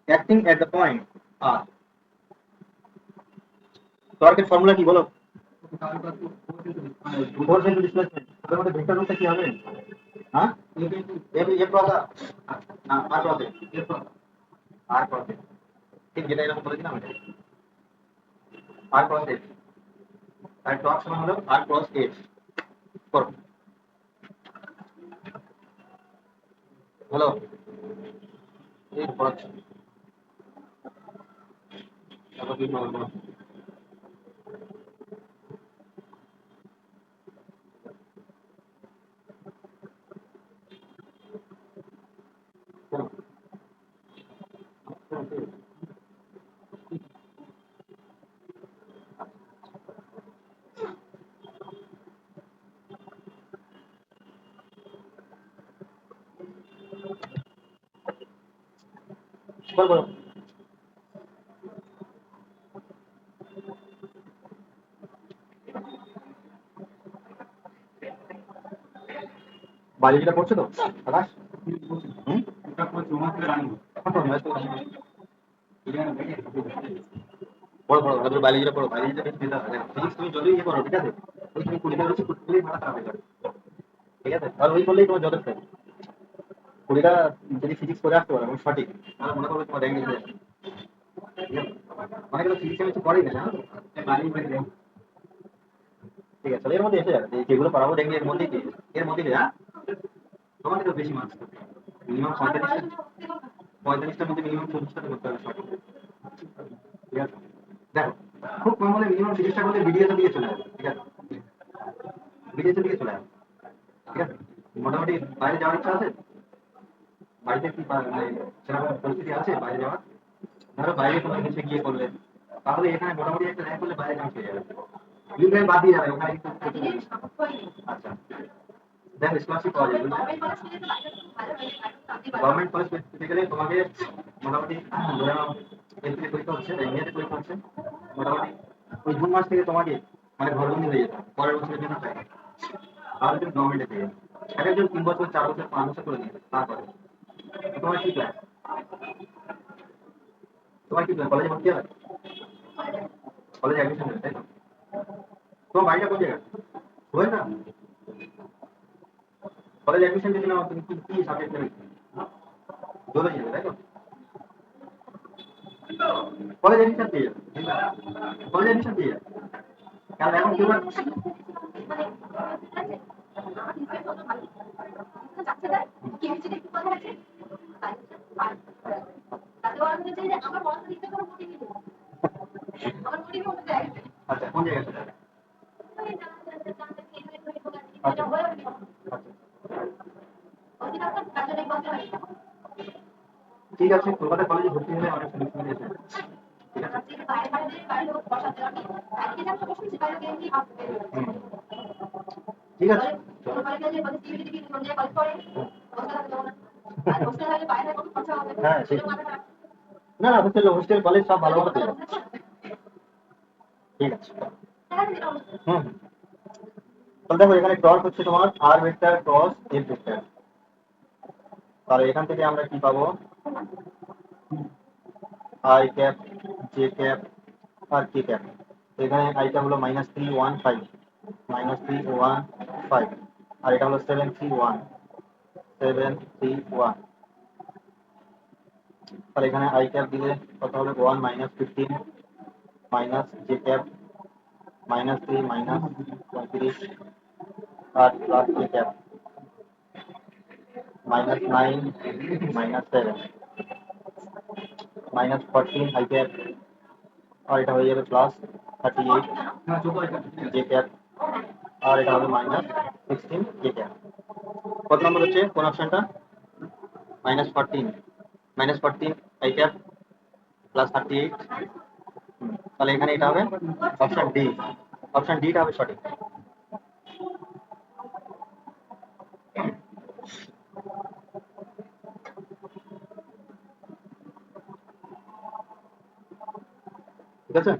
Acting at the point আর। টর্কের formula কি বলো? ফোর্স ইনটু ডিসপ্লেসমেন্ট, ওটার মধ্যে ভেক্টর রূপটা কি হবে? হ্যাঁ, এ ক্রস না আর ক্রস আর ক্রস, ঠিক যেটা এরকম বলেছিলাম এটা, আর ক্রস এ, আর টর্ক সমান হলো আর ক্রস এ। করো, বলো, এই পড়াচ্ছি, তারপর কি বলবো? বলো বলো। বায়োলজিটা পড়ছো তো আকাশ? হুম, এখন তো ম্যাথ পড়ো পড়ো, তারপরে বায়োলজিটা পড়ো, বায়োলজিটা বেশ দিতে হবে। ফিজিক্স তুমি যদি ইয়ে করো, ঠিক আছে, ওই তুমি 20টা রয়েছে, 20 মাথা খারাপ হয়ে যাবে, ঠিক আছে, আর ওই করলেই তোমার যথেষ্ট। 20টা যদি ফিজিক্স করে আসতে পারো এবং সঠিক, তাহলে মনে করবে তোমার র্যাঙ্ক নিতে যাবে, ঠিক আছে। অনেকে তো ফিজিক্সে কিছু করেই না, জানো তো? ঠিক আছে, তাহলে এর মধ্যে এসে যাবে, যেগুলো পড়াবো দেখবি এর মধ্যেই পেয়ে যাবে। এর মধ্যেই দেয়া তোমাকে তো বেশি মার্কস করতে হবে, মিনিমাম 45টার মধ্যে মিনিমাম 40টা করতে হবে সঠিক, ঠিক আছে। দেখো, খুব কম হলে মিনিমাম 30টা করলে বিডিএসও দিয়ে চলে যাবে, ঠিক আছে, বিডিএসও দিয়ে চলে যাবে, ঠিক আছে। মোটামুটি বাইরে যাওয়ার ইচ্ছা আছে? বাড়িতে কি মানে সেরকম পরিস্থিতি আছে বাইরে যাওয়ার? ধরো বাইরে কোনো দেশে গিয়ে করলে, তাহলে এখানে মোটামুটি একটা র্যাঙ্ক করলে বাইরে চান্স পেয়ে যাবে। ইউক্রেন বাদ দিয়ে যাবে, ওখানে কিন্তু আচ্ছা, দেখো স্কলারশিপ পাওয়া যাবে, গভর্নমেন্ট কলেজ পেতে গেলে তোমাকে মোটামুটি ধরে নাও এপ্রিলে পরীক্ষা হচ্ছে, মেতে পরীক্ষা হচ্ছে, মোটামুটি ওই জুন মাস থেকে তোমাকে মানে ঘরবন্দি হয়ে যেতে হবে পরের বছরের জন্য চাই, তাহলে তুমি গভর্নমেন্টে পেয়ে যাবে। এক একজন 3 বছর 4 বছর 5 বছর করে দিবে, তারপরে তোমার কি প্ল্যান? তোমার কি প্ল্যান, কলেজে ভর্তি হবে? কলেজে অ্যাডমিশন নেবে, তাই তো? তোমার বাড়িটা কোন জায়গায়? হয় না, কলেজে অ্যাডমিশন যদি নাও তুমি কি কি সাবজেক্ট নেবে? জুলজি নেবে, তাই তো? কলেজ অ্যাডমিশন পেয়ে যাবে, কলেজ অ্যাডমিশন পেয়ে যাবে, কারণ এখন কেউ আচ্ছা কোন জায়গায় সেটা? আচ্ছা ঠিক আছে, কলকাতা কলেজে ভর্তি হলে অনেক সুযোগ সুবিধা আছে, ঠিক আছে। হুম, ঠিক আছে। হ্যাঁ ঠিক, না না হোস্টেল হোস্টেল কলেজ সব ভালো ভালো পেয়ে যাবে। ঠিক আছে, হুম। তাহলে দেখো এখানে ক্রস হচ্ছে তোমার আর ভেক্টর ক্রস এফ ভেক্টর, তাহলে এখান থেকে আমরা কি পাবো? আই ক্যাপ, জে ক্যাপ আর কে ক্যাপ। এখানে আইটা হলো -315, -315, আর এটা হলো 731, তাহলে এখানে আই ক্যাপ দিলে কত হবে? 1 -15 মাইনাস জে ক্যাপ -3 -35 আর plus J cap -9 -7 -14 I cap, আর এটা হয়ে যাবে +38 জে ক্যাপ, আর এটা হবে -16 জে ক্যাপ। কত নম্বর হচ্ছে কোন অপশনটা? -14, -14 আই ক্যাপ +38, তাহলে এখানে এটা হবে অপশন ডি, অপশন ডিটা হবে সঠিক, ঠিক আছে।